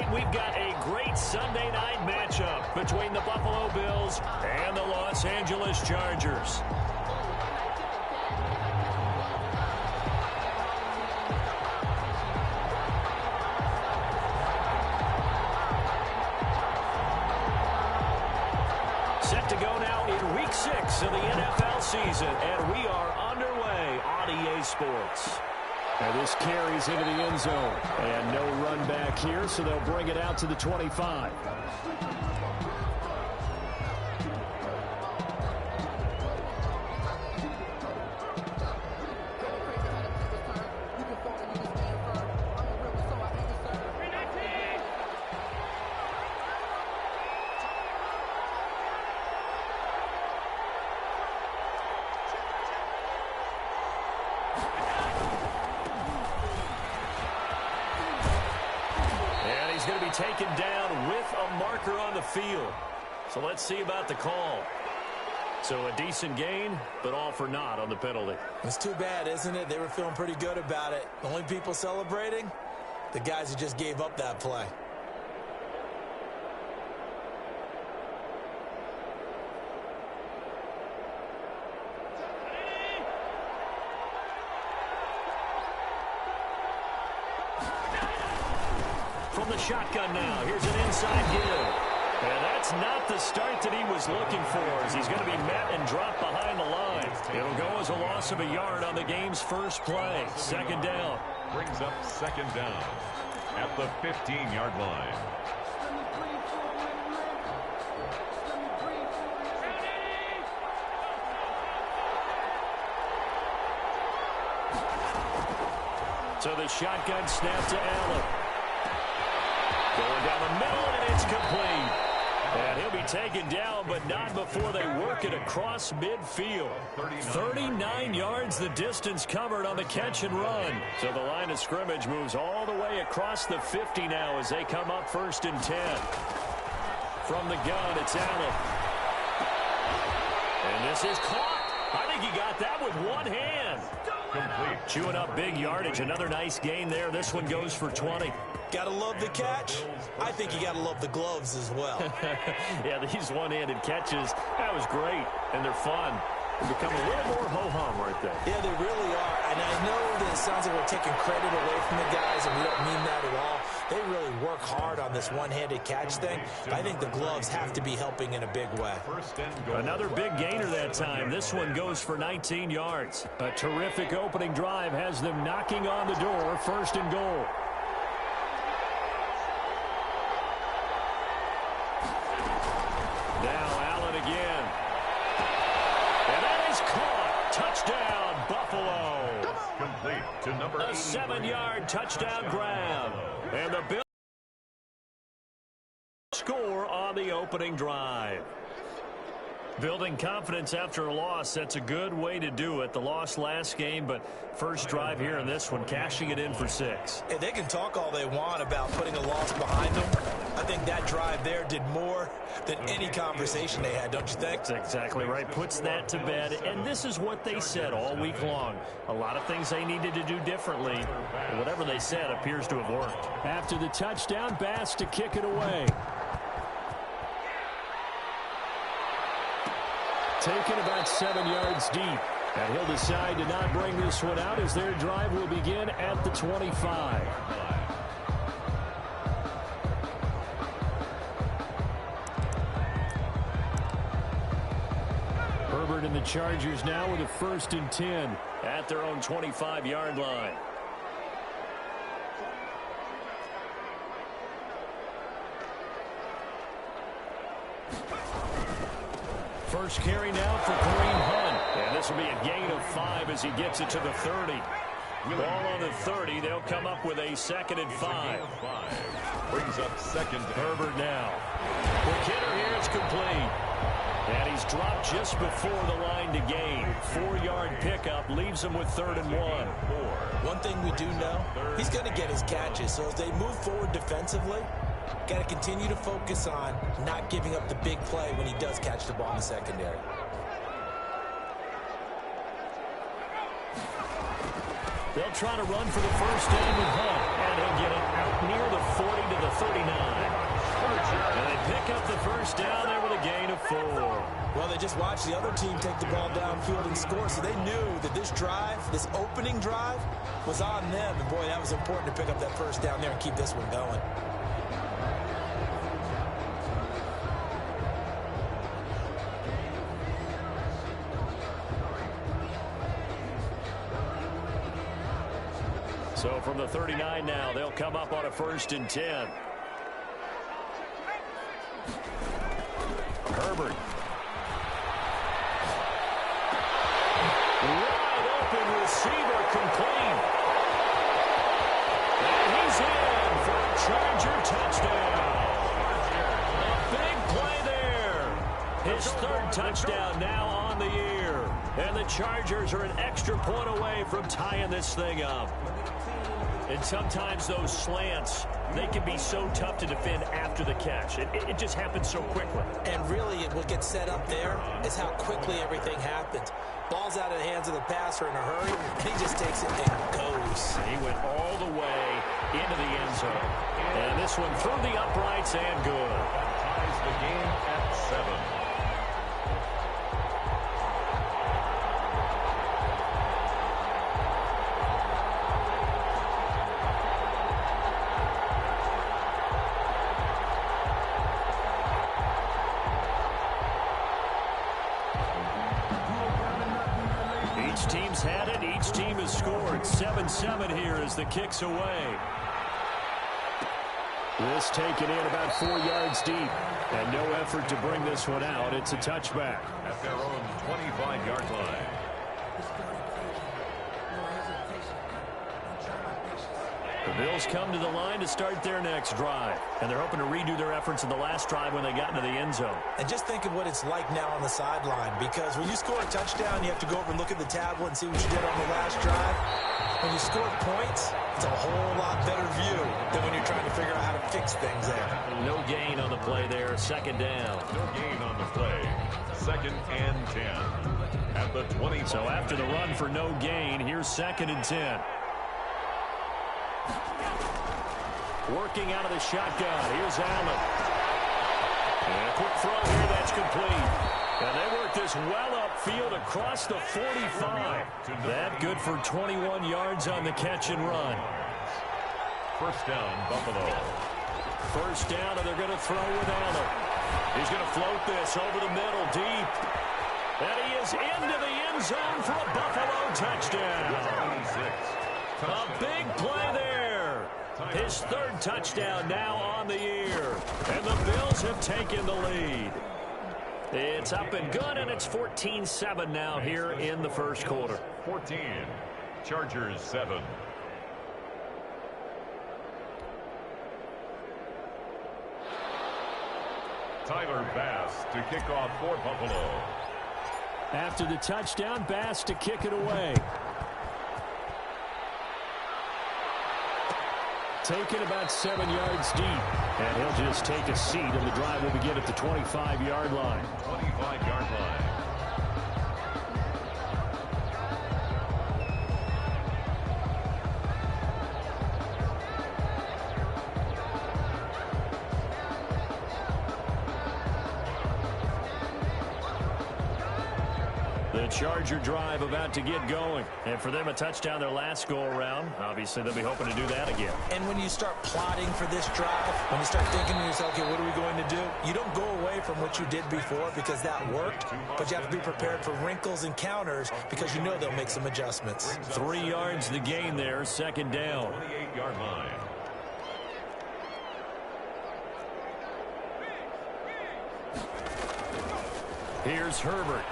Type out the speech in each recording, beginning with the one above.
tonight we've got a great Sunday night matchup between the Buffalo Bills and the Los Angeles Chargers. Set to go now in Week 6 of the NFL season, and we are underway on EA Sports. And this carries into the end zone. And no run back here, so they'll bring it out to the 25. Taken down with a marker on the field. So let's see about the call. So a decent gain, but all for naught on the penalty. It's too bad, isn't it? They were feeling pretty good about it. The only people celebrating, the guys who just gave up that play. From the shotgun now, here's an inside give. And that's not the start that he was looking for, as he's going to be met and dropped behind the line. It'll go as a loss of a yard on the game's first play. Second down. Brings up second down at the 15-yard line. So the shotgun snap to Allen. Going down the middle, and it's complete. And he'll be taken down, but not before they work it across midfield. 39 yards the distance covered on the catch and run. So the line of scrimmage moves all the way across the 50 now as they come up 1st and 10. From the gun, it's Allen. And this is caught. I think he got that with one hand. Complete. Chewing up big yardage. Another nice gain there. This one goes for 20. Gotta love the catch. I think you gotta love the gloves as well. Yeah, these one-handed catches, that was great, and they're fun. They become a little more ho-hum, aren't they? Yeah, they really are. And I know that it sounds like we're taking credit away from the guys, and we don't mean that at all. They really work hard on this one-handed catch thing. I think the gloves have to be helping in a big way. Another big gainer that time. This one goes for 19 yards. A terrific opening drive has them knocking on the door, 1st and goal. Now Allen again. And that is caught. Touchdown, Buffalo. Complete to number 8. A 7-yard touchdown grab. And the Bills score on the opening drive. Building confidence after a loss, that's a good way to do it. The loss last game, but first drive here in this one, cashing it in for 6. Hey, they can talk all they want about putting a loss behind them. I think that drive there did more than any conversation they had, don't you think? That's exactly right. Puts that to bed, and this is what they said all week long. A lot of things they needed to do differently, and whatever they said appears to have worked. After the touchdown, Bass to kick it away. Taken about 7 yards deep. And he'll decide to not bring this one out as their drive will begin at the 25. Herbert and the Chargers now with a 1st and 10. At their own 25-yard line. First carry now for Kareem Hunt. And this will be a gain of 5 as he gets it to the 30. Ball on the 30. They'll come up with a 2nd and 5. Brings up second. Herbert now. Quick hitter here. It's complete. And he's dropped just before the line to gain. 4-yard pickup leaves him with 3rd and 1. One thing we do know, he's going to get his catches. So as they move forward defensively, got to continue to focus on not giving up the big play when he does catch the ball in the secondary. They'll try to run for the first down with Hunt, and he'll get it out near the 40 to the 39. just watched the other team take the ball downfield and score, so they knew that this drive, this opening drive, was on them. And, boy, that was important to pick up that first down there and keep this one going. So from the 39 now, they'll come up on a 1st and 10. Herbert. Wide open receiver, complete. And he's in for a Charger touchdown. A big play there. His 3rd touchdown now on the year. And the Chargers are an extra point away from tying this thing up. And sometimes those slants, they can be so tough to defend after the catch. It just happens so quickly. And really, what gets set up there is how quickly everything happens. Ball's out of the hands of the passer in a hurry, and he just takes it and goes. He went all the way into the end zone. And this one through the uprights and good. Ties the game at 7. Each team's had it. Each team has scored. 7-7 here as the kick's away. This taken in about 4 yards deep. And no effort to bring this one out. It's a touchback. At their own 25-yard line. The Bills come to the line to start their next drive. And they're hoping to redo their efforts in the last drive when they got into the end zone. And just think of what it's like now on the sideline, because when you score a touchdown, you have to go over and look at the tablet and see what you did on the last drive. When you score points, it's a whole lot better view than when you're trying to figure out how to fix things there. No gain on the play there. 2nd down. No gain on the play. 2nd and 10. At the 20. So after the run for no gain, here's 2nd and 10. Working out of the shotgun. Here's Allen. And a quick throw here. That's complete. And they work this well upfield across the 45. That good for 21 yards on the catch and run. 1st down, Buffalo. 1st down, and they're going to throw with Allen. He's going to float this over the middle, deep. And he is into the end zone for a Buffalo touchdown. 26. A big play there. His 3rd touchdown now on the year. And the Bills have taken the lead. It's up and good, and it's 14-7 now here in the 1st quarter. 14. Chargers 7. Tyler Bass to kick off for Buffalo. After the touchdown, Bass to kick it away. Taken about 7 yards deep. And he'll just take a seat, and the drive will begin at the 25-yard line. 25-yard line. The Charger drive about to get going. And for them, a touchdown their last go-around. Obviously, they'll be hoping to do that again. And when you start plotting for this drive, when you start thinking to yourself, okay, what are we going to do? You don't go away from what you did before because that worked, but you have to be prepared for wrinkles and counters because you know they'll make some adjustments. 3 yards the gain there, 2nd down. 28-yard line. Here's Herbert.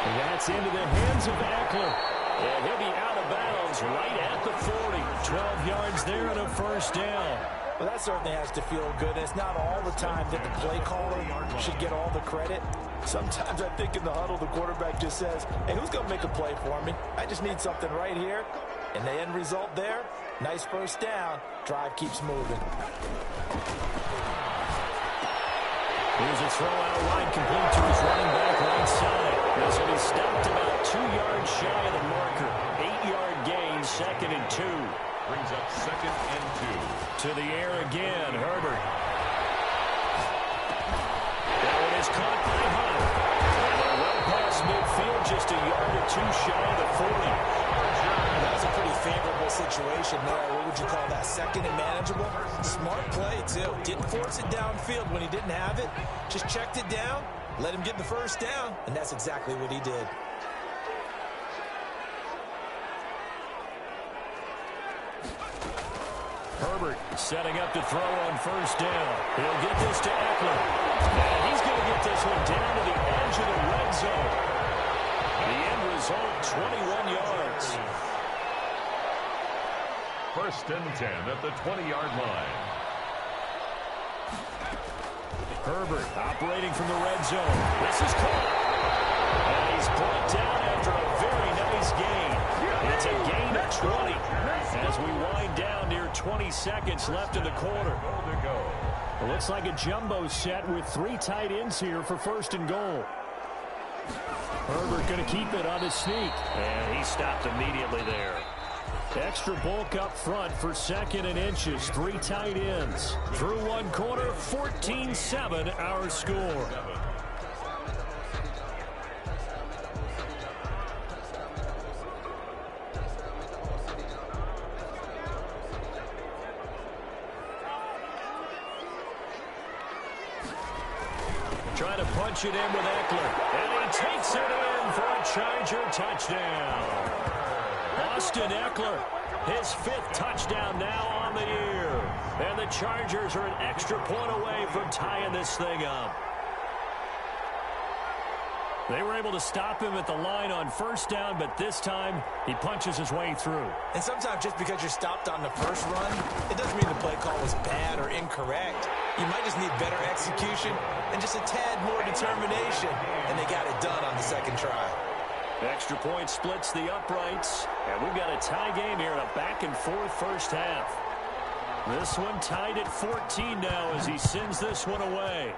And that's into the hands of Eckler. And he'll be out of bounds right at the 40. 12 yards there and a 1st down. Well, that certainly has to feel good. It's not all the time that the play caller should get all the credit. Sometimes I think in the huddle, the quarterback just says, hey, who's going to make a play for me? I just need something right here. And the end result there, nice 1st down. Drive keeps moving. Here's a throw out wide, complete to his running back right side. This will be stopped about 2 yards shy of the marker. 8-yard gain, 2nd and 2. Brings up 2nd and 2. To the air again, Herbert. That one is caught by Hunt. And they're well past midfield, just a yard or two shy of the 40. That was a pretty favorable situation there. What would you call that? Second and manageable? Smart play, too. Didn't force it downfield when he didn't have it. Just checked it down, let him get the first down, and that's exactly what he did. Herbert setting up to throw on first down. He'll get this to Eckler. And he's going to get this one down to the edge of the red zone. The end result, 21 yards. First and 10 at the 20-yard line. Herbert operating from the red zone. This is caught. And he's brought down after a very nice gain. It's a gain of 20 as we wind down near 20 seconds left in the quarter. It looks like a jumbo set with 3 tight ends here for first and goal. Herbert going to keep it on his sneak. And he stopped immediately there. Extra bulk up front for second and inches. 3 tight ends. Through one quarter, 14-7 our score. Trying to punch it in with Eckler. And he takes it in for a Charger touchdown. Austin Eckler, his 5th touchdown now on the year. And the Chargers are an extra point away from tying this thing up. They were able to stop him at the line on first down, but this time he punches his way through. And sometimes just because you're stopped on the first run, it doesn't mean the play call was bad or incorrect. You might just need better execution and just a tad more determination. And they got it done on the second try. Extra point splits the uprights. And we've got a tie game here in a back-and-forth first half. This one tied at 14 now as he sends this one away.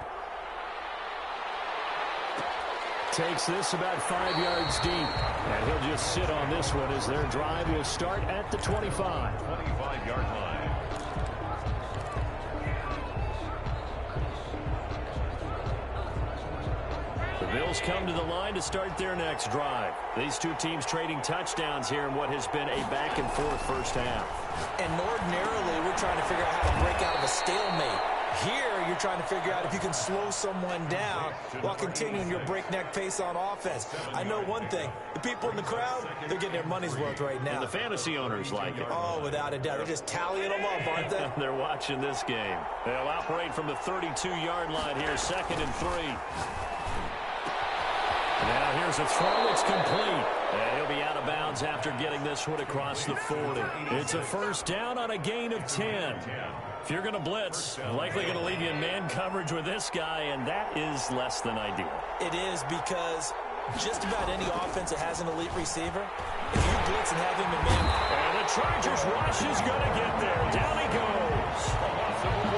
Takes this about 5 yards deep. And he'll just sit on this one as their drive will start at the 25. 25-yard line. The Bills come to the line to start their next drive. These two teams trading touchdowns here in what has been a back-and-forth first half. And ordinarily, we're trying to figure out how to break out of a stalemate. Here, you're trying to figure out if you can slow someone down while continuing your breakneck pace on offense. I know one thing. The people in the crowd, they're getting their money's worth right now. And the fantasy owners like it. Oh, without a doubt. They're just tallying them up, aren't they? They're watching this game. They'll operate from the 32-yard line here, 2nd and 3. Now here's a throw. It's complete. And he'll be out of bounds after getting this one across the 40. It's a first down on a gain of 10. If you're going to blitz, likely going to leave you in man coverage with this guy, and that is less than ideal. It is because just about any offense that has an elite receiver, if you blitz and have him in man. And the Chargers rush is going to get there. Down he goes.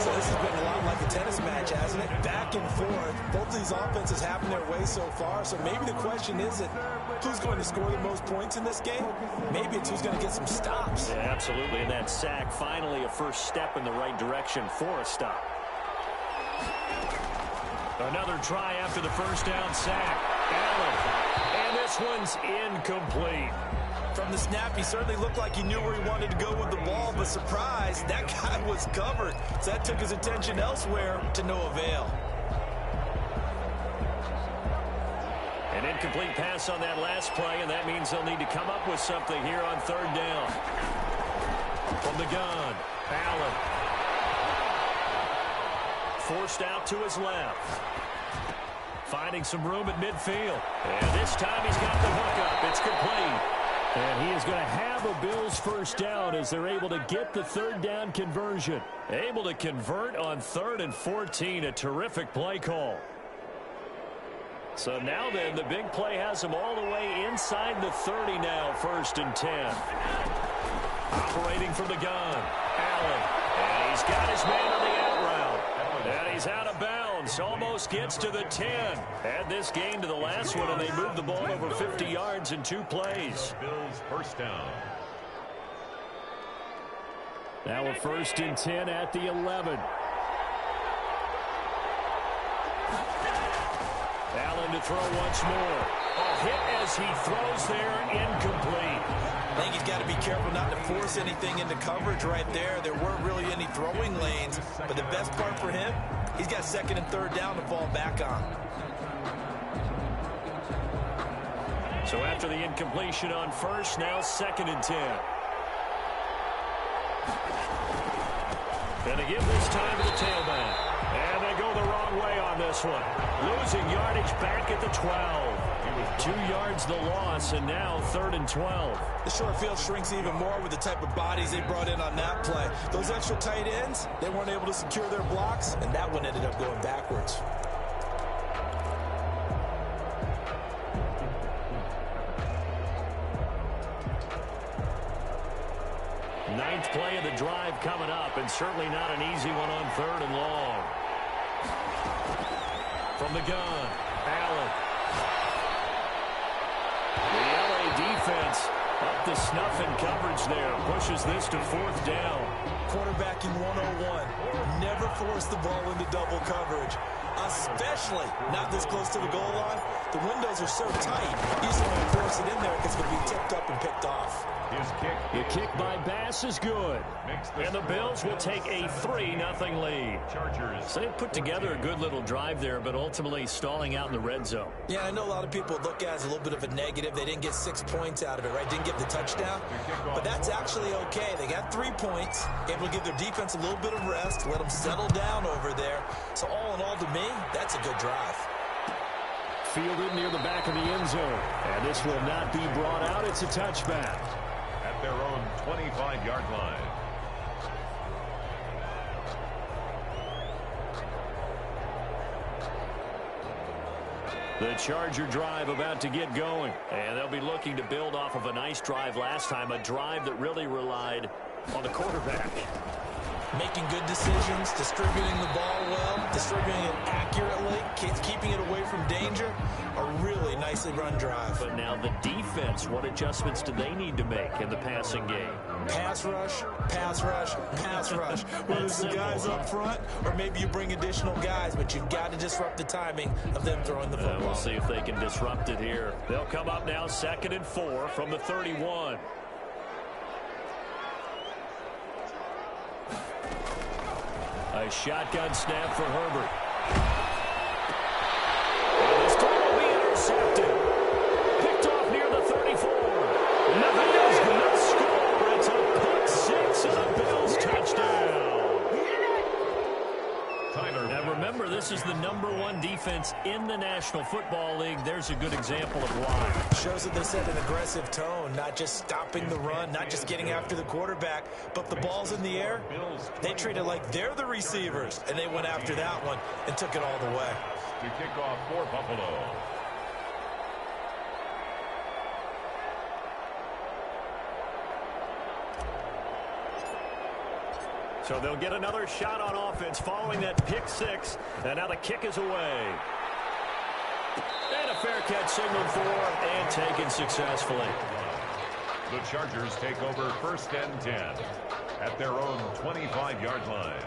So this has been a lot like a tennis match, hasn't it? Back and forth. Both of these offenses having their way so far. So maybe the question isn't who's going to score the most points in this game. Maybe it's who's going to get some stops. Yeah, absolutely. And that sack, finally a first step in the right direction for a stop. Another try after the first down sack. Allen. And this one's incomplete. From the snap, he certainly looked like he knew where he wanted to go with the ball, but surprise, that guy was covered. So that took his attention elsewhere to no avail. An incomplete pass on that last play, and that means they'll need to come up with something here on 3rd down. From the gun, Allen. Forced out to his left. Finding some room at midfield. And this time he's got the hook up. It's complete. And he is going to have a Bills first down as they're able to get the 3rd down conversion. Able to convert on 3rd and 14. A terrific play call. So now then, the big play has him all the way inside the 30 now, 1st and 10. Operating from the gun, Allen. And he's got his man on the out route. And he's out of bounds. Almost gets to the 10. Add this game to the last one, and they move the ball over 50 yards in 2 plays. Bills first down. Now a 1st and 10 at the 11. Allen to throw once more. Hit as he throws there, incomplete. I think he's got to be careful not to force anything into coverage right there. There weren't really any throwing lanes, but the best part for him, he's got second and third down to fall back on. So after the incompletion on first, now 2nd and 10. And again this time to the tailback. And they go the wrong way on this one. Losing yardage back at the 12. 2 yards the loss, and now 3rd and 12. The short field shrinks even more with the type of bodies they brought in on that play. Those extra tight ends, they weren't able to secure their blocks, and that one ended up going backwards. Ninth play of the drive coming up, and certainly not an easy one on 3rd and long. From the gun, Allen. The LA defense up to snuff in coverage there. Pushes this to 4th down. Quarterbacking 101. Never force the ball into double coverage, especially not this close to the goal line. The windows are so tight, you just want to force it in there because it's going to be tipped up and picked off. The kick by Bass is good. And the Bills will take a 3-0 lead. So they put together a good little drive there, but ultimately stalling out in the red zone. Yeah, I know a lot of people look at it as a little bit of a negative. They didn't get 6 points out of it, right? Didn't get the touchdown. But that's actually okay. They got 3 points, able to give their defense a little bit of rest, let them settle down over there. So all in all, to me, that's a good drive. Fielded near the back of the end zone. And this will not be brought out. It's a touchback. At their own 25-yard line. The Charger drive about to get going. And they'll be looking to build off of a nice drive last time. A drive that really relied on the quarterback. Making good decisions, distributing the ball well, distributing it accurately, keeping it away from danger. A really nicely run drive. But now the defense, what adjustments do they need to make in the passing game? Pass rush, pass rush, pass rush. Whether it's the guys up front or maybe you bring additional guys, but you've got to disrupt the timing of them throwing the football. We'll see if they can disrupt it here. They'll come up now 2nd and 4 from the 31. A shotgun snap for Herbert. And this time will be intercepted. Picked off near the 34. Now the Bills going to score. It's a pick six and a Bills touchdown. Now remember, this is the #1 defense in the National Football League. There's a good example of why. Shows that they set an aggressive tone, not just stopping the run, not just getting after the quarterback, but the ball's in the air. They treat it like they're the receivers, and they went after that one and took it all the way. To kick off for Buffalo. So they'll get another shot on offense following that pick six. And now the kick is away. And a fair catch signaled for and taken successfully. The Chargers take over 1st and 10 at their own 25-yard line.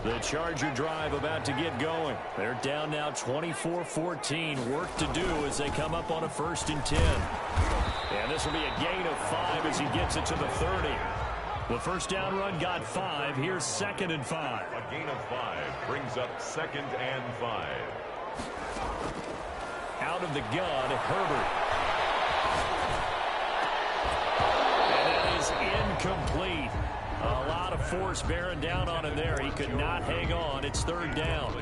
The Charger drive about to get going. They're down now 24-14. Work to do as they come up on a 1st and 10. And this will be a gain of 5 as he gets it to the 30. The first down run got 5. Here's 2nd and 5. A gain of 5 brings up 2nd and 5. Out of the gun, Herbert. And that is incomplete. A lot of force bearing down on him there. He could not hang on. It's 3rd down.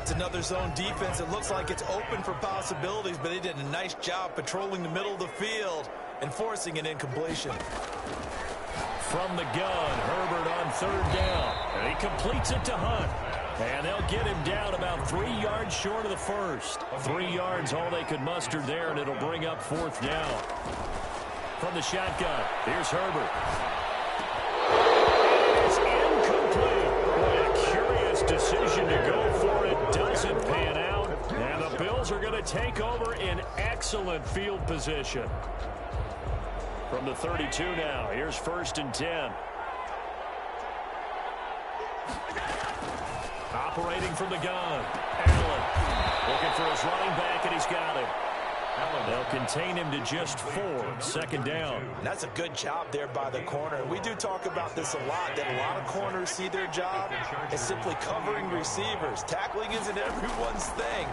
It's another zone defense. It looks like it's open for possibilities, but they did a nice job patrolling the middle of the field and forcing an incompletion. From the gun, Herbert on 3rd down. And he completes it to Hunt. And they'll get him down about 3 yards short of the first. 3 yards all they could muster there, and it'll bring up 4th down. From the shotgun, here's Herbert. It's incomplete. Boy, a curious decision to go for it. Doesn't pan out. And the Bills are going to take over in excellent field position. From the 32 now, here's 1st and 10. Operating from the gun, Allen looking for his running back, and he's got him. They'll contain him to just 4, 2nd down. That's a good job there by the corner. We do talk about this a lot, that a lot of corners see their job as simply covering receivers. Tackling isn't everyone's thing.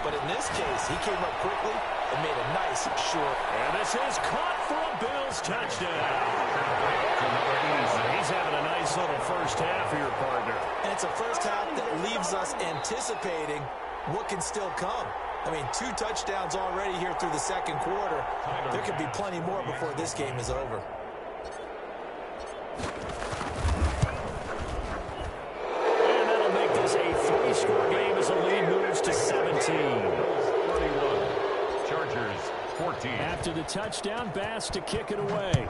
But in this case, he came up quickly and made a nice short. And this is caught for a Bills touchdown. He's having a nice little first half here, partner. And it's a first half that leaves us anticipating what can still come. I mean, 2 touchdowns already here through the 2nd quarter. There could be plenty more before this game is over. And that'll make this a 3-score game as the lead moves to 17. 31. Chargers 14. After the touchdown, Bass to kick it away.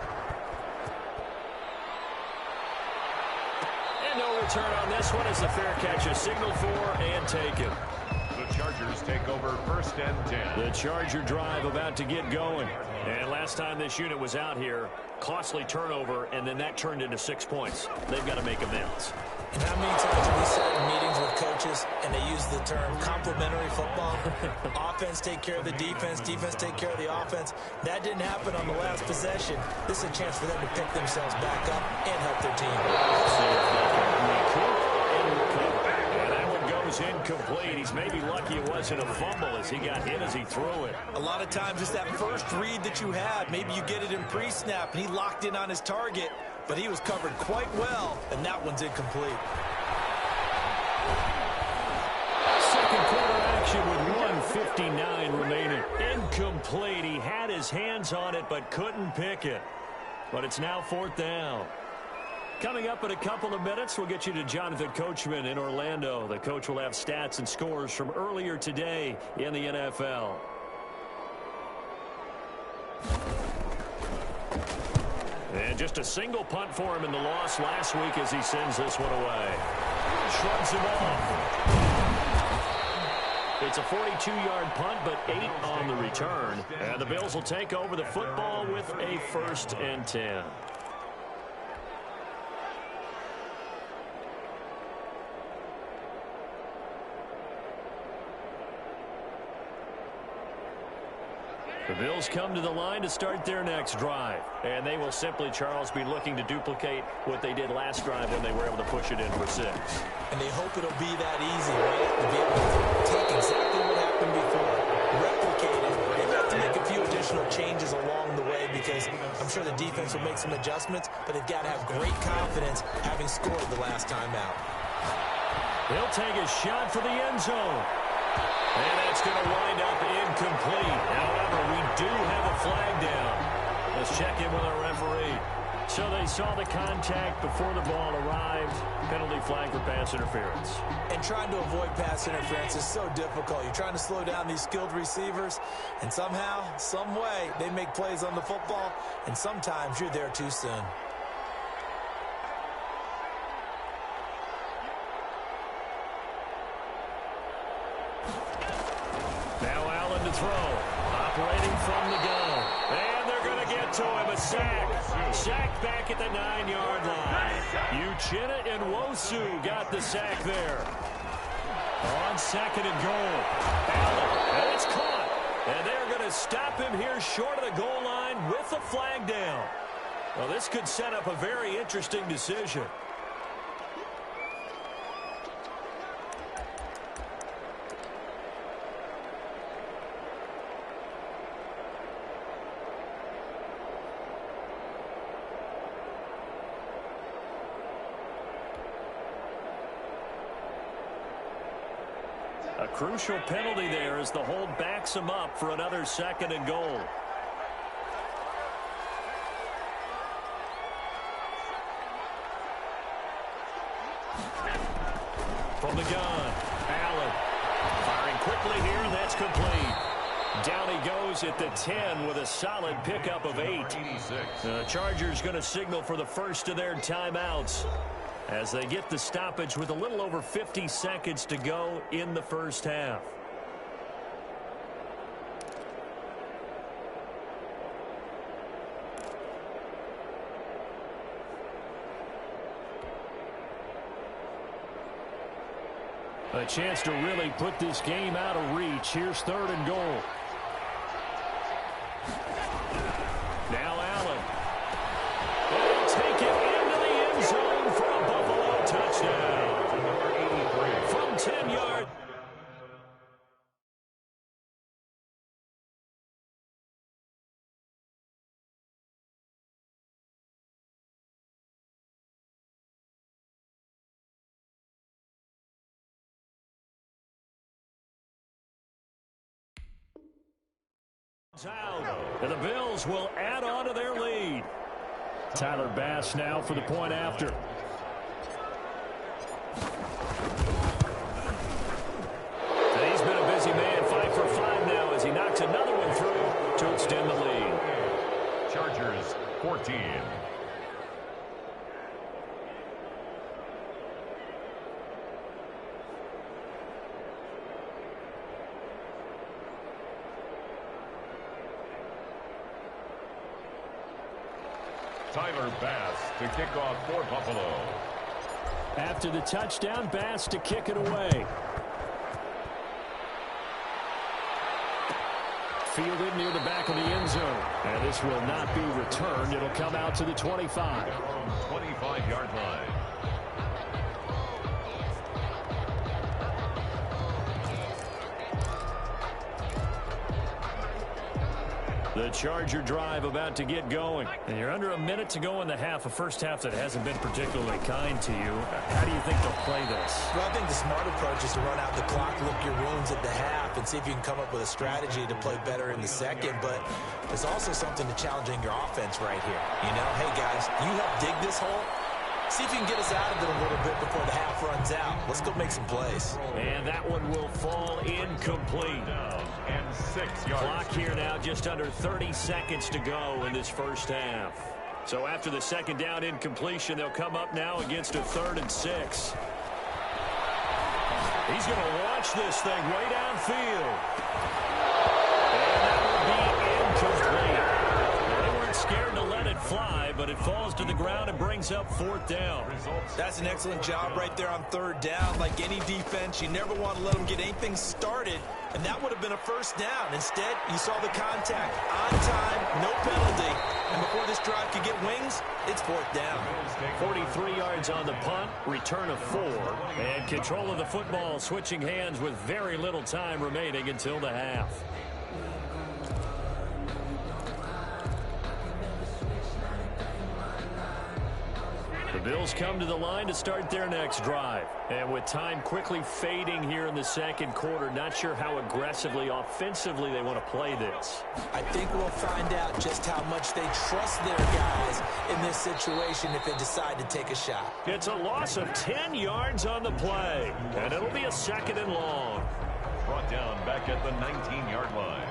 And no return on this one as the fair catch is signaled for and taken. The Chargers take over 1st and 10. The Charger drive about to get going. And last time this unit was out here, costly turnover, and then that turned into 6 points. They've got to make amends. And how many times have we sat in meetings with coaches and they use the term complementary football? Offense take care of the defense, defense take care of the offense. That didn't happen on the last possession. This is a chance for them to pick themselves back up and help their team. Incomplete. He's maybe lucky it wasn't a fumble as he got hit as he threw it. A lot of times it's that first read that you have. Maybe you get it in pre-snap and he locked in on his target, but he was covered quite well, and that one's incomplete. 2nd quarter action with 1:59 remaining. Incomplete. He had his hands on it but couldn't pick it. But it's now 4th down. Coming up in a couple of minutes, we'll get you to Jonathan Coachman in Orlando. The coach will have stats and scores from earlier today in the NFL. And just a single punt for him in the loss last week as he sends this one away. Shrugs him off. It's a 42-yard punt, but 8 on the return. And the Bills will take over the football with a 1st and 10. The Bills come to the line to start their next drive. And they will simply, Charles, be looking to duplicate what they did last drive when they were able to push it in for 6. And they hope it'll be that easy, right? To be able to take exactly what happened before, replicate it. They've got to make a few additional changes along the way because I'm sure the defense will make some adjustments, but they've got to have great confidence having scored the last time out. He'll take a shot for the end zone. And that's going to wind up incomplete. However, we do have a flag down. Let's check in with our referee. So they saw the contact before the ball arrived. Penalty flag for pass interference. And trying to avoid pass interference is so difficult. You're trying to slow down these skilled receivers, and somehow, some way, they make plays on the football, and sometimes you're there too soon. Now Allen to throw. Operating from the gun. And they're going to get to him. A sack. Sack back at the 9-yard line. Uchenna and Nwosu got the sack there. On 2nd and goal. Allen. And it's caught. And they're going to stop him here short of the goal line with the flag down. Well, this could set up a very interesting decision. A crucial penalty there as the hold backs him up for another 2nd and goal. From the gun, Allen firing quickly here, and that's complete. Down he goes at the 10 with a solid pickup of 8. The Chargers going to signal for the first of their timeouts as they get the stoppage with a little over 50 seconds to go in the first half. A chance to really put this game out of reach. Here's 3rd and goal. Now Allen. They'll take it into the end zone for a Buffalo touchdown. Number 83. From 10 yards. Out, and the Bills will add on to their lead. Tyler Bass now for the point after. And he's been a busy man, 5 for 5 now as he knocks another one through to extend the lead. Chargers 14. Tyler Bass to kick off for Buffalo. After the touchdown, Bass to kick it away. Fielded near the back of the end zone. And this will not be returned. It'll come out to the 25. 25-yard line. The Charger drive about to get going. And you're under a minute to go in the half, a first half that hasn't been particularly kind to you. How do you think they'll play this? Well, I think the smart approach is to run out the clock, lick your wounds at the half, and see if you can come up with a strategy to play better in the second. But there's also something to challenging your offense right here. You know, hey, guys, you help dig this hole. See if you can get us out of it a little bit before the half runs out. Let's go make some plays. And that one will fall incomplete. And 6 yards. Clock here now, just under 30 seconds to go in this first half. So after the second down incompletion, they'll come up now against a 3rd and 6. He's going to launch this thing way downfield. And that will be incomplete. They weren't scared to let it fly, but it falls to the ground and brings up 4th down. That's an excellent job right there on 3rd down. Like any defense, you never want to let them get anything started, and that would have been a first down. Instead, you saw the contact on time, no penalty, and before this drive could get wings, it's 4th down. 43 yards on the punt, return of 4, and control of the football switching hands with very little time remaining until the half. The Bills come to the line to start their next drive. And with time quickly fading here in the second quarter, not sure how aggressively, offensively they want to play this. I think we'll find out just how much they trust their guys in this situation if they decide to take a shot. It's a loss of 10 yards on the play, and it'll be a 2nd and long. Brought down back at the 19-yard line.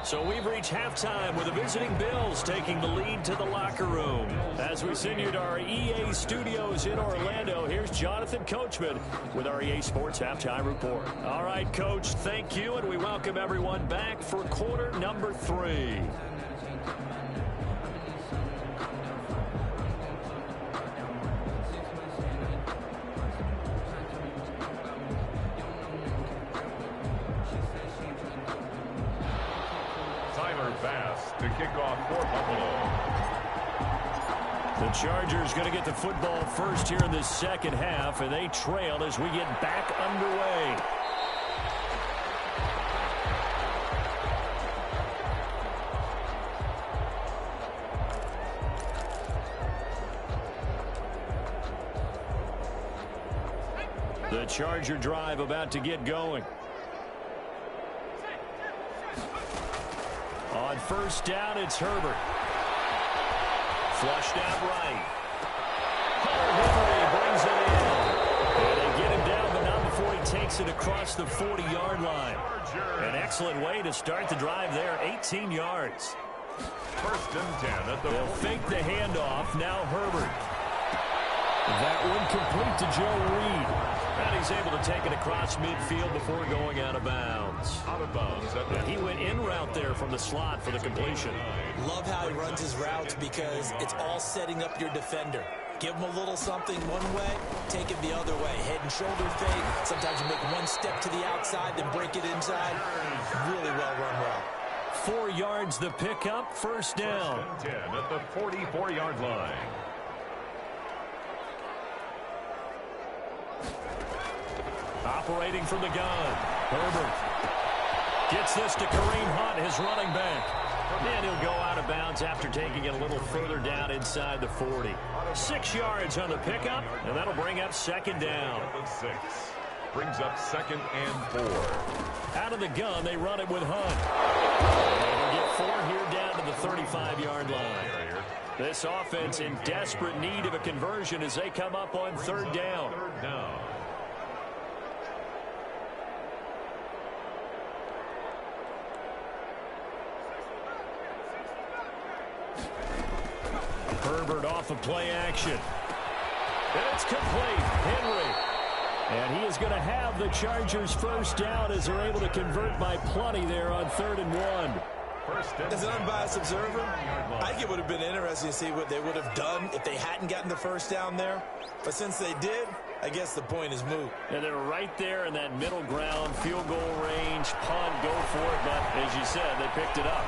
So we've reached halftime with the visiting Bills taking the lead to the locker room. As we send you to our EA studios in Orlando, here's Jonathan Coachman with our EA Sports Halftime Report. All right, Coach, thank you, and we welcome everyone back for quarter number 3. Bass to kick off for Buffalo. The Chargers going to get the football first here in the second half, and they trail as we get back underway. The Charger drive about to get going. On first down, it's Herbert. Flushed out right. Henry brings it in. And they get him down, but not before he takes it across the 40-yard line. An excellent way to start the drive there, 18 yards. 1st and 10 at the... They'll fake the handoff. Now Herbert. That one complete to Joe Reed. And he's able to take it across midfield before going out of bounds. Out of bounds. And he went in route there from the slot for the completion. Love how he runs his routes because it's all setting up your defender. Give them a little something one way, take it the other way. Head and shoulder fake. Sometimes you make one step to the outside, then break it inside. Really well-run route. 4 yards the pickup, first down. First and 10 at the 44-yard line. Operating from the gun. Herbert gets this to Kareem Hunt, his running back. And he'll go out of bounds after taking it a little further down inside the 40. 6 yards on the pickup, and that'll bring up second down. 6 brings up 2nd and 4. Out of the gun, they run it with Hunt. And they'll get 4 here down to the 35-yard line. This offense in desperate need of a conversion as they come up on third down. Third down. Herbert off of play action. And it's complete. Henry. And he is going to have the Chargers first down as they're able to convert by plenty there on 3rd and 1. As an unbiased observer, I think it would have been interesting to see what they would have done if they hadn't gotten the first down there. But since they did, I guess the point is moot. And they're right there in that middle ground, field goal range, punt, go for it. But as you said, they picked it up.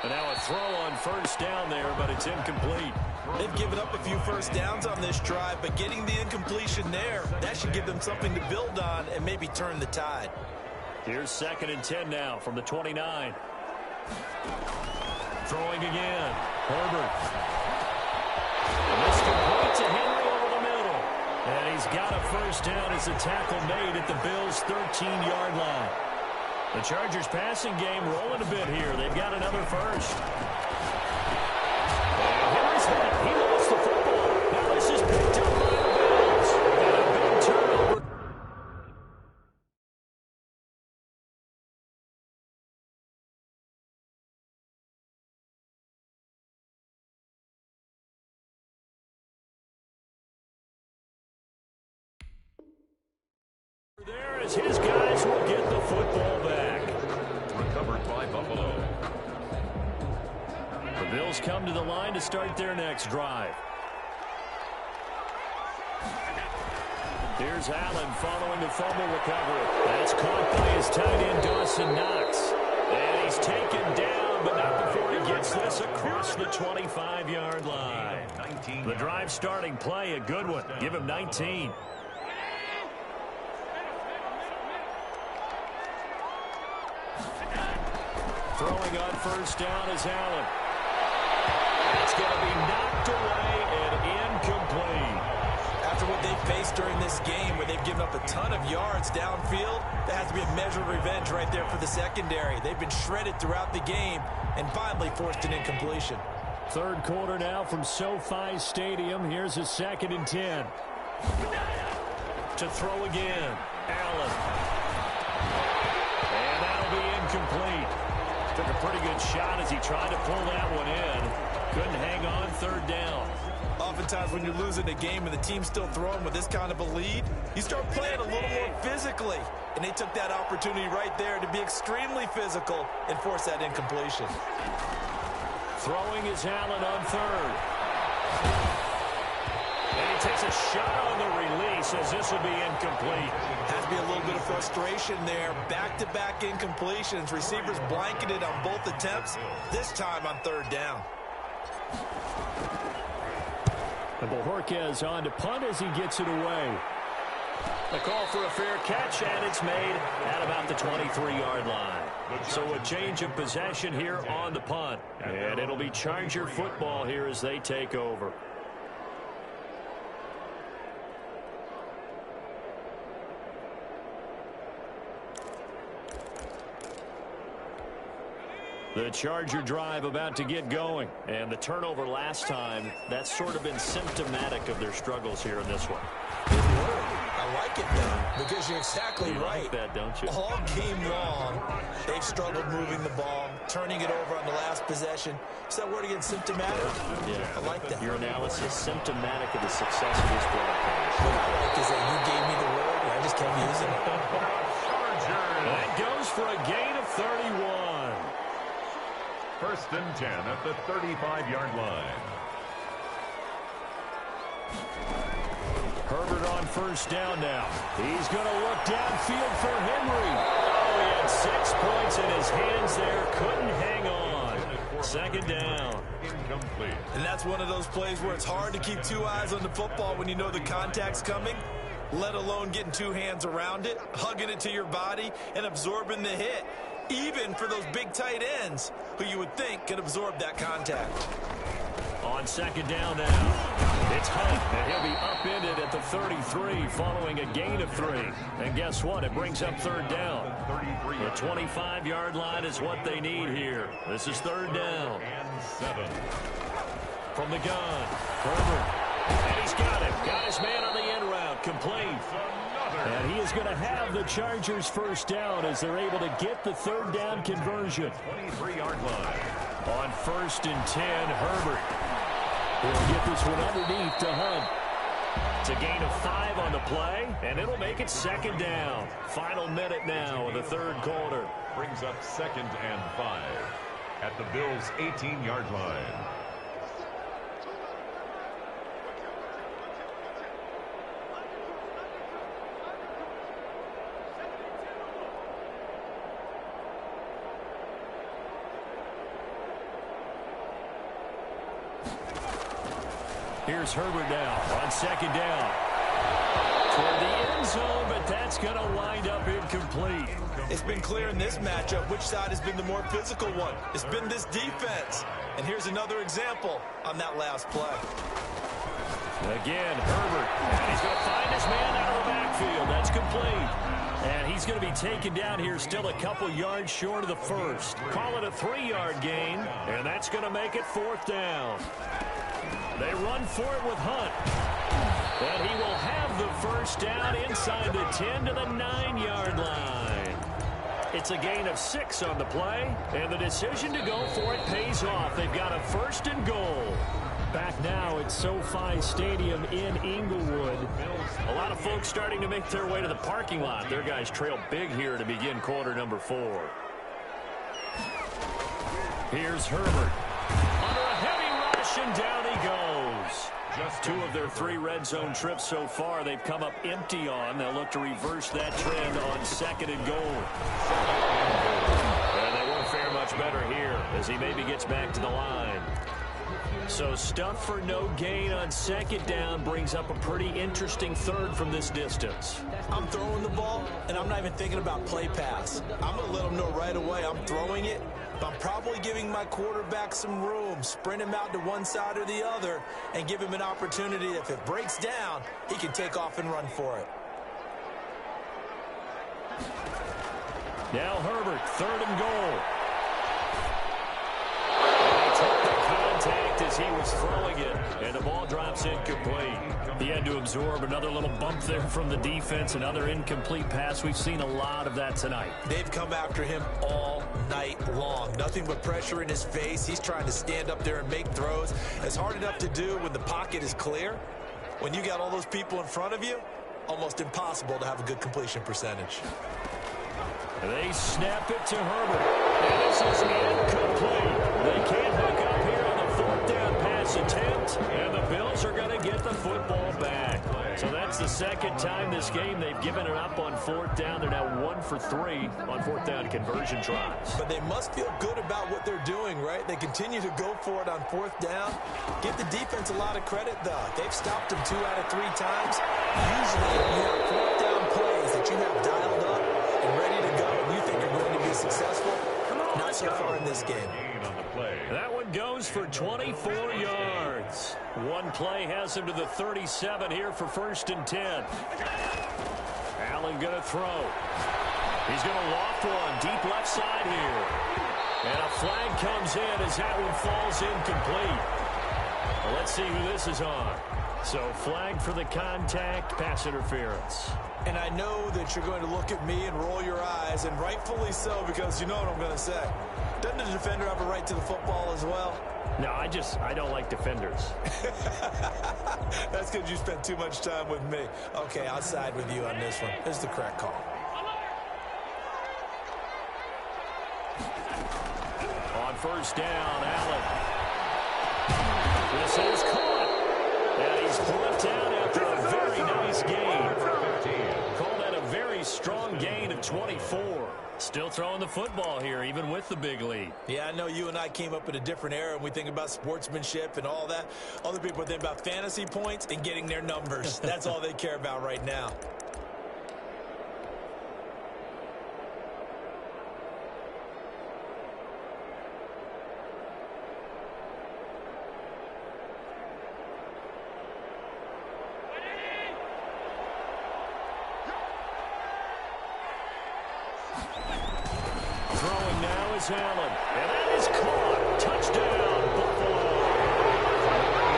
And now a throw on first down there, but it's incomplete. They've given up a few first downs on this drive, but getting the incompletion there, that should give them something to build on and maybe turn the tide. Here's 2nd and 10 now from the 29. Throwing again. Herbert. And this complete to Henry over the middle. And he's got a first down as the tackle made at the Bills' 13-yard line. The Chargers passing game rolling a bit here. They've got another first. And Henry's hit. He lost the football. Now this is picked up by the Bills. And a big turnover. There as his guys will get the football back. Recovered by Buffalo. The Bills come to the line to start their next drive. Here's Allen following the fumble recovery. That's caught by his tight end, Dawson Knox. And he's taken down, but not before he gets this across the 25-yard line. The drive starting play, a good one. Give him 19. Throwing on first down is Allen. It's going to be knocked away and incomplete. After what they've faced during this game, where they've given up a ton of yards downfield, that has to be a measure of revenge right there for the secondary. They've been shredded throughout the game and finally forced an incompletion. Third quarter now from SoFi Stadium. Here's a 2nd and 10. To throw again. Allen. And that'll be incomplete. Took a pretty good shot as he tried to pull that one in. Couldn't hang on, third down. Oftentimes when you're losing a game and the team's still throwing with this kind of a lead, you start playing a little more physically. And they took that opportunity right there to be extremely physical and force that incompletion. Throwing is Allen on 3rd. And he takes a shot on the release as this will be incomplete. Has to be a little bit of frustration there. Back-to-back incompletions. Receivers blanketed on both attempts, this time on 3rd down. And Bojorquez on to punt as he gets it away. A call for a fair catch, and it's made at about the 23-yard line. So a change of possession here on the punt. And it'll be Charger football here as they take over. The Charger drive about to get going. And the turnover last time, that's sort of been symptomatic of their struggles here in this one. I like it, though, because you're exactly right. You like that, don't you? All game long, they've struggled moving the ball, turning it over on the last possession. Is that word again, symptomatic? Yeah. I like that. Your analysis, symptomatic of the success of this broadcast. What I like is that you gave me the word, and I just kept using it. That goes for a gain of 31. 1st and 10 at the 35-yard line. Herbert on first down now. He's going to look downfield for Henry. Oh, he had 6 points in his hands there. Couldn't hang on. Second down. Incomplete. And that's one of those plays where it's hard to keep 2 eyes on the football when you know the contact's coming, let alone getting 2 hands around it, hugging it to your body, and absorbing the hit, even for those big tight ends who you would think can absorb that contact. On second down now, it's Hunt, and he'll be upended at the 33 following a gain of 3. And guess what? It brings up third down. The 25-yard line is what they need here. This is third down. And 7. From the gun, Herbert, and he's got him. Got his man on the end route, complete. And he is going to have the Chargers first down as they're able to get the third down conversion. 23-yard line. On first and 10, Herbert. He'll get this one underneath to Hunt. It's a gain of 5 on the play, and it'll make it second down. Final minute now of the third quarter. Brings up 2nd and 5 at the Bills' 18-yard line. Here's Herbert now on second down. Toward the end zone, but that's going to wind up incomplete. It's been clear in this matchup which side has been the more physical one. It's been this defense. And here's another example on that last play. Again, Herbert. And he's going to find his man out of the backfield. That's complete. And he's going to be taken down here still a couple yards short of the first. Call it a 3-yard gain, and that's going to make it fourth down. They run for it with Hunt. And he will have the first down inside the 10 to the 9-yard line. It's a gain of 6 on the play, and the decision to go for it pays off. They've got a first and goal. Back now at SoFi Stadium in Inglewood. A lot of folks starting to make their way to the parking lot. Their guys trail big here to begin quarter number 4. Here's Herbert. Under a heavy rush, and down he goes. Just 2 of their 3 red zone trips so far they've come up empty on. They'll look to reverse that trend on second and goal. And they won't fare much better here as he maybe gets back to the line. So stuff for no gain on second down brings up a pretty interesting third from this distance. I'm throwing the ball, and I'm not even thinking about play pass. I'm going to let them know right away I'm throwing it, but I'm probably giving my quarterback some room, sprint him out to one side or the other, and give him an opportunity. If it breaks down, he can take off and run for it. Now Herbert, third and goal. As he was throwing it, and the ball drops incomplete. He had to absorb another little bump there from the defense, another incomplete pass. We've seen a lot of that tonight. They've come after him all night long. Nothing but pressure in his face. He's trying to stand up there and make throws. It's hard enough to do when the pocket is clear. When you got all those people in front of you, almost impossible to have a good completion percentage. They snap it to Herbert. And this is incomplete. They can't hook up here on the fourth down pass attempt, and the Bills are going to get the football back. So that's the second time this game they've given it up on fourth down. They're now 1 for 3 on fourth down conversion tries. But they must feel good about what they're doing, right? They continue to go for it on fourth down. Give the defense a lot of credit, though. They've stopped them 2 out of 3 times. Usually, you have fourth down plays that you have dialed up and ready to go, and you think you're going to be successful. Not so far in this game. That one goes for 24 yards. One play has him to the 37 here for first and 10. Allen going to throw. He's going to loft one deep left side here. And a flag comes in as that one falls incomplete. Well, let's see who this is on. So flag for the contact, pass interference. And I know that you're going to look at me and roll your eyes, and rightfully so, because you know what I'm going to say. Doesn't the defender have a right to the football as well? No, I don't like defenders. That's because you spent too much time with me. Okay, I'll side with you on this one. Here's the correct call. On first down, Allen. This is caught. And he's he's brought down after a very nice gain. Call that a very strong gain of 24. Still throwing the football here, even with the big lead. Yeah, I know you and I came up in a different era, and we think about sportsmanship and all that. Other people think about fantasy points and getting their numbers. That's all they care about right now. Throwing now is Allen, and that is caught. Touchdown, Buffalo.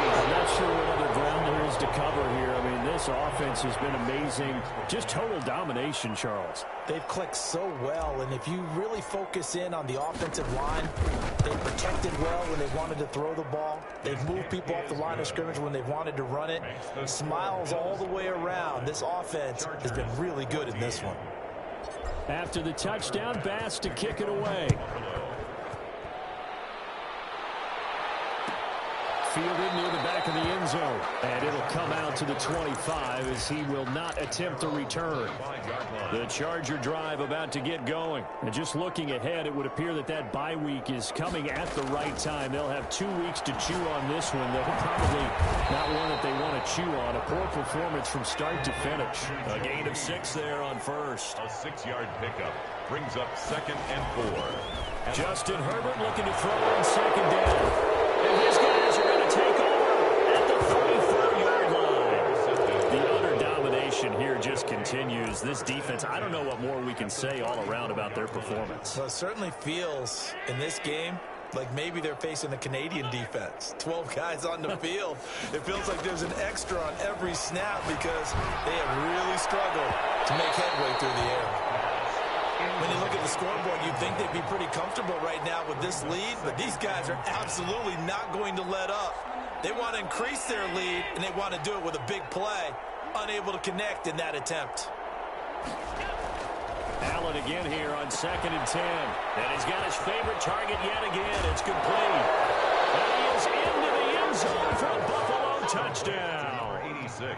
I'm not sure what other ground there is to cover here. I mean, this offense has been amazing. Just total domination, Charles. They've clicked so well, and if you really focus in on the offensive line, they've protected well when they wanted to throw the ball. They've moved people off the line of scrimmage when they've wanted to run it. Smiles all the way around. This offense has been really good in this one. After the touchdown, Bass to kick it away. Fielded near the back of the end zone. And it'll come out to the 25 as he will not attempt the return. The Charger drive about to get going. And just looking ahead, it would appear that that bye week is coming at the right time. They'll have 2 weeks to chew on this one. They're probably not one that they want to chew on. A poor performance from start to finish. A gain of 6 there on first. A 6-yard pickup brings up 2nd and 4. Justin Herbert looking to throw on 2nd down. And his guys are going to take over at the 34-yard line. The utter domination here just continues. This defense, I don't know what more we can say all around about their performance. Well, it certainly feels in this game like maybe they're facing a Canadian defense. 12 guys on the field. It feels like there's an extra on every snap because they have really struggled to make headway through the air. When you look at the scoreboard, you'd think they'd be pretty comfortable right now with this lead, but these guys are absolutely not going to let up. They want to increase their lead, and they want to do it with a big play. Unable to connect in that attempt. Allen again here on 2nd and 10. And he's got his favorite target yet again. It's complete. And he is into the end zone for a Buffalo touchdown. 86.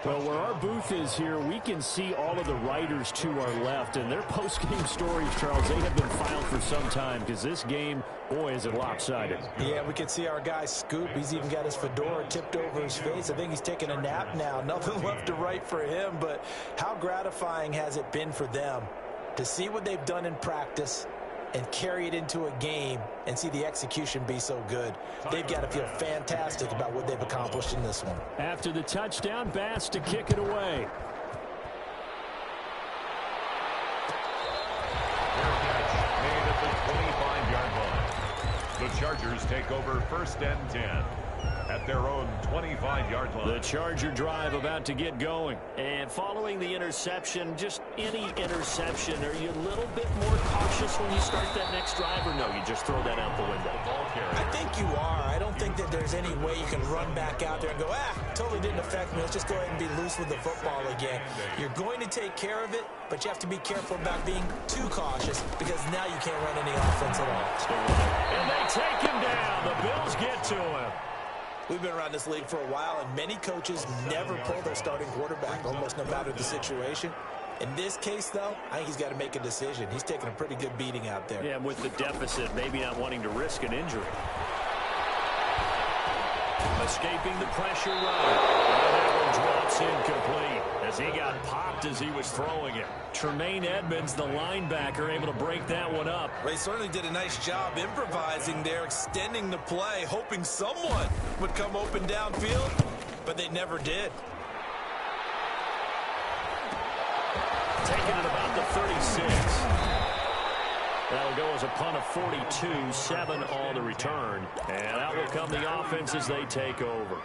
Well, where our booth is here, we can see all of the writers to our left. And their post-game stories, Charles, they have been filed for some time because this game, boy, is it lopsided. Yeah, we can see our guy Scoop. He's even got his fedora tipped over his face. I think he's taking a nap now. Nothing left to write for him, but how gratifying has it been for them to see what they've done in practice and carry it into a game and see the execution be so good. They've got to feel fantastic about what they've accomplished in this one. After the touchdown, Bass to kick it away. Made at the 25-yard line. The Chargers take over 1st and 10 at their own 25-yard line. The Charger drive about to get going. And following the interception, just any interception, are you a little bit more cautious when you start that next drive, or no, you just throw that out the window? I think you are. I don't think that there's any way you can run back out there and go, totally didn't affect me. Let's just go ahead and be loose with the football again. You're going to take care of it, but you have to be careful about being too cautious because now you can't run any offense at all. And they take him down. The Bills get to him. We've been around this league for a while, and many coaches never pull their starting quarterback, almost no matter the situation. In this case, though, I think he's got to make a decision. He's taking a pretty good beating out there. Yeah, with the deficit, maybe not wanting to risk an injury. Escaping the pressure run. And that one drops incomplete as he got popped as he was throwing it. Tremaine Edmonds, the linebacker, able to break that one up. They certainly did a nice job improvising there, extending the play, hoping someone would come open downfield, but they never did. Taking it about the 36. That'll go as a punt of 42, 7 on the return. And out will come the offense as they take over.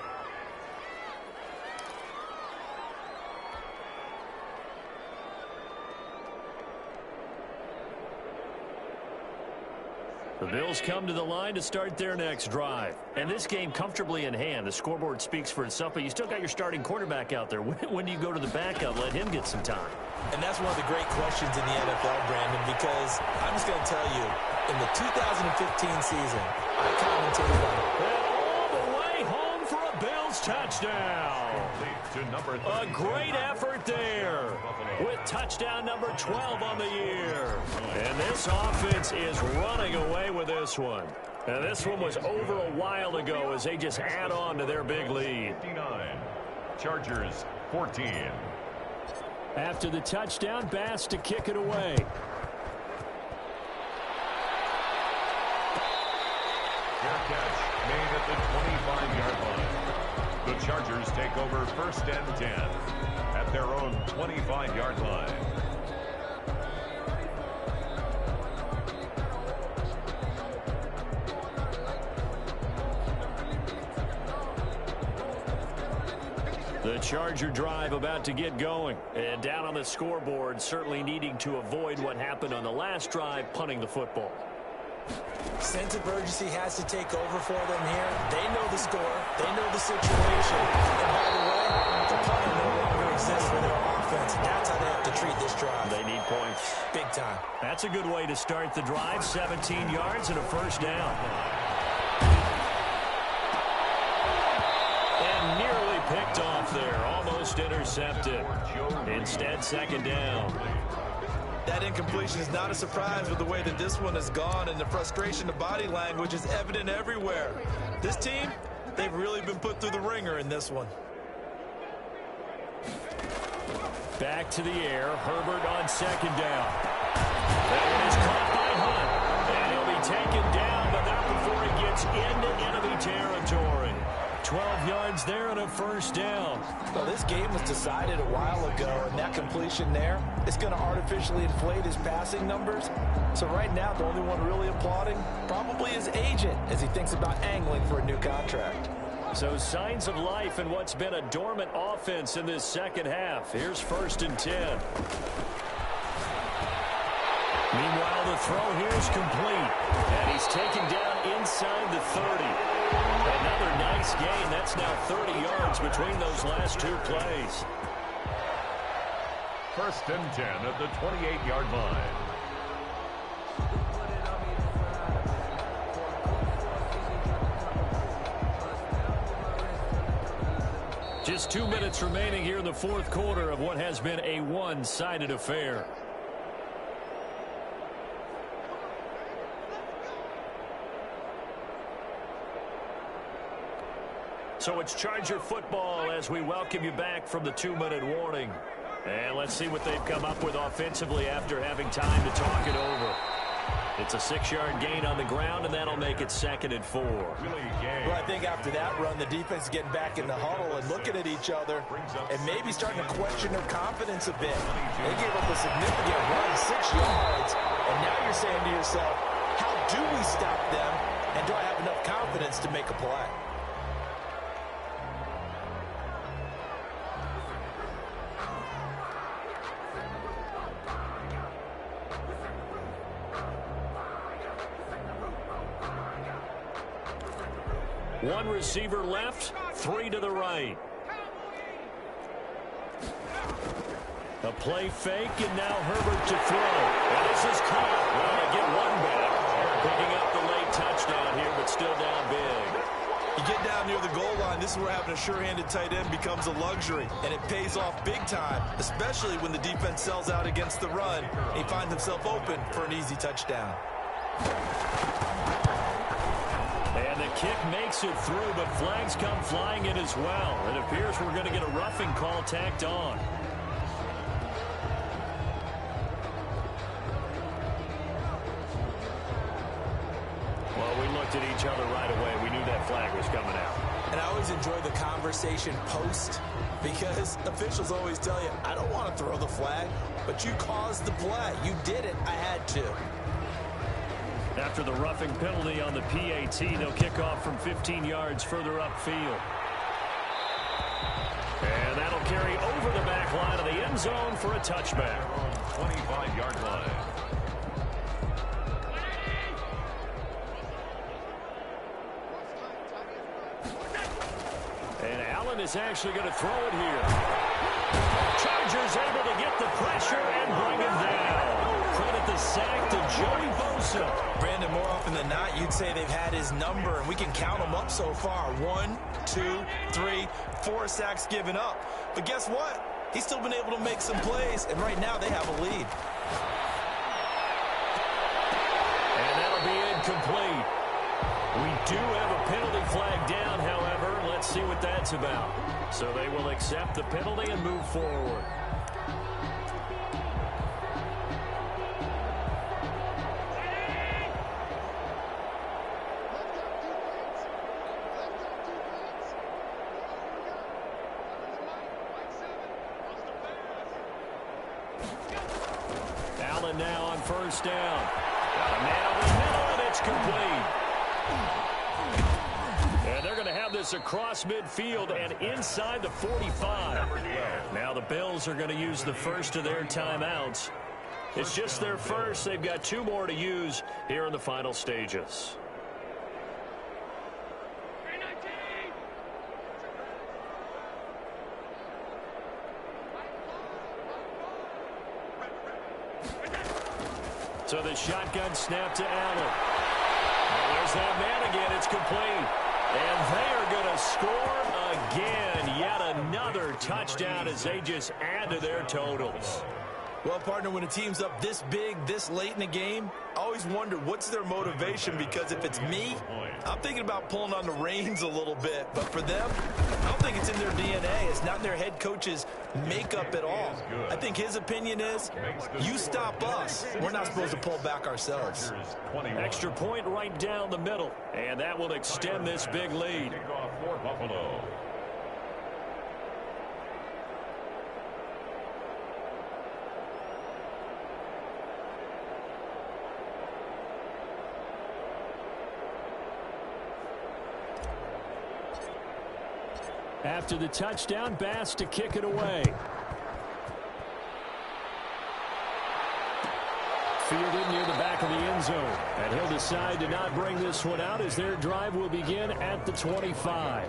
The Bills come to the line to start their next drive. And this game comfortably in hand. The scoreboard speaks for itself, but you still got your starting quarterback out there. When do you go to the backup? Let him get some time. And that's one of the great questions in the NFL, Brandon, because I'm just going to tell you, in the 2015 season, I commented on it. And all the way home for a Bills Eagles touchdown. A great effort there with touchdown number 12 on the year. And this offense is running away with this one. And this one was over a while ago as they just add on to their big lead. 59. Chargers 14. After the touchdown, Bass to kick it away. Fair catch made at the 25-yard line. The Chargers take over 1st and 10 at their own 25-yard line. The Charger drive about to get going. And down on the scoreboard, certainly needing to avoid what happened on the last drive, punting the football. Sense of urgency has to take over for them here. They know the score. They know the situation. And by the way, the punting no longer exists for their offense. That's how they have to treat this drive. They need points. Big time. That's a good way to start the drive. 17 yards and a first down. And nearly picked off there. Almost intercepted. Instead, second down. That incompletion is not a surprise with the way that this one has gone, and the frustration, the body language is evident everywhere. This team, they've really been put through the ringer in this one. Back to the air. Herbert on second down. That one is caught by Hunt. And he'll be taken down, but not before he gets into enemy territory. 12 yards there and a first down. Well, this game was decided a while ago, and that completion there is going to artificially inflate his passing numbers. So right now, the only one really applauding probably his agent as he thinks about angling for a new contract. So signs of life in what's been a dormant offense in this second half. Here's 1st and 10. Meanwhile, the throw here is complete. And he's taken down inside the 30. Another nice gain. That's now 30 yards between those last two plays. 1st and 10 at the 28-yard line. Just 2 minutes remaining here in the fourth quarter of what has been a one-sided affair. So it's Charger football as we welcome you back from the 2-minute warning. And let's see what they've come up with offensively after having time to talk it over. It's a 6-yard gain on the ground, and that'll make it 2nd and 4. Well, I think after that run, the defense is getting back in the huddle and looking at each other and maybe starting to question their confidence a bit. They gave up a significant run, 6 yards, and now you're saying to yourself, how do we stop them, and do I have enough confidence to make a play? One receiver left, 3 to the right. A play fake, and now Herbert to throw. And this is caught. Well, they get one back. Picking up the late touchdown here, but still down big. You get down near the goal line, this is where having a sure-handed tight end becomes a luxury, and it pays off big time, especially when the defense sells out against the run, and he finds himself open for an easy touchdown. And the kick makes it through, but flags come flying in as well. It appears we're going to get a roughing call tacked on. Well, we looked at each other right away. We knew that flag was coming out. And I always enjoy the conversation post, because officials always tell you, I don't want to throw the flag, but you caused the play. You did it. I had to. After the roughing penalty on the PAT, they'll kick off from 15 yards further upfield. And that'll carry over the back line of the end zone for a touchback. 25-yard line. And Allen is actually going to throw it here. Chargers able to get the pressure and bring him down. Credit the sack to Joey Bosa. Brandon, more often than not, you'd say they've had his number, and we can count them up so far. 1, 2, 3, 4 sacks given up. But guess what? He's still been able to make some plays, and right now they have a lead. And that'll be incomplete. We do have a penalty flag down, however. Let's see what that's about. So they will accept the penalty and move forward. Allen now on first down. Got a man over the middle, and it's complete. And they're going to have this across midfield and inside the 45. Now the Bills are going to use the first of their timeouts. It's just their first. They've got 2 more to use here in the final stages. So the shotgun snap to Allen. And there's that man again. It's complete. And they are going to score again. Yet another touchdown as they just add to their totals. Well, partner, when a team's up this big, this late in the game, I always wonder what's their motivation, because if it's me, I'm thinking about pulling on the reins a little bit. But for them, I don't think it's in their DNA. It's not in their head coach's makeup at all. I think his opinion is, you stop us, we're not supposed to pull back ourselves. Extra point right down the middle, and that will extend this big lead. Kickoff for Buffalo. After the touchdown, Bass to kick it away. Fielded near the back of the end zone. And he'll decide to not bring this one out as their drive will begin at the 25.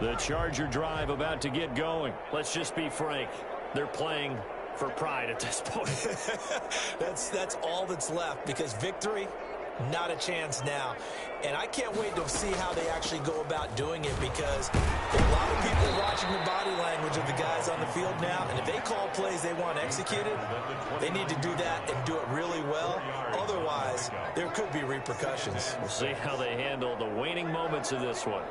The Charger drive about to get going. Let's just be frank. They're playing for pride at this point. That's all that's left, because victory, not a chance now. And I can't wait to see how they actually go about doing it, because a lot of people are watching the body language of the guys on the field now, and if they call plays they want executed, they need to do that and do it really well. Otherwise, there could be repercussions. We'll see how they handle the waning moments of this one.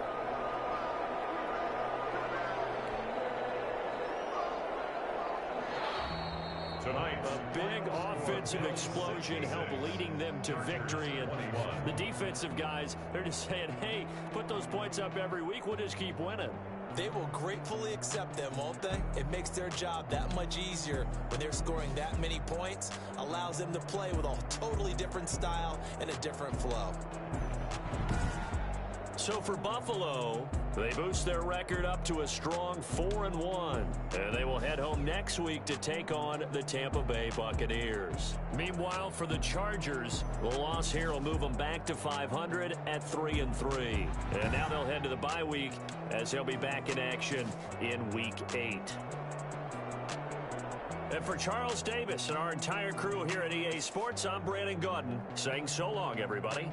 Tonight, A big offensive explosion helped leading them to victory. And the defensive guys, they're just saying, hey, put those points up every week. We'll just keep winning. They will gratefully accept them, won't they? It makes their job that much easier when they're scoring that many points. Allows them to play with a totally different style and a different flow. So for Buffalo, they boost their record up to a strong 4-1. And they will head home next week to take on the Tampa Bay Buccaneers. Meanwhile, for the Chargers, the loss here will move them back to 500 at 3-3. And now they'll head to the bye week as they'll be back in action in Week 8. And for Charles Davis and our entire crew here at EA Sports, I'm Brandon Gaudin saying so long, everybody.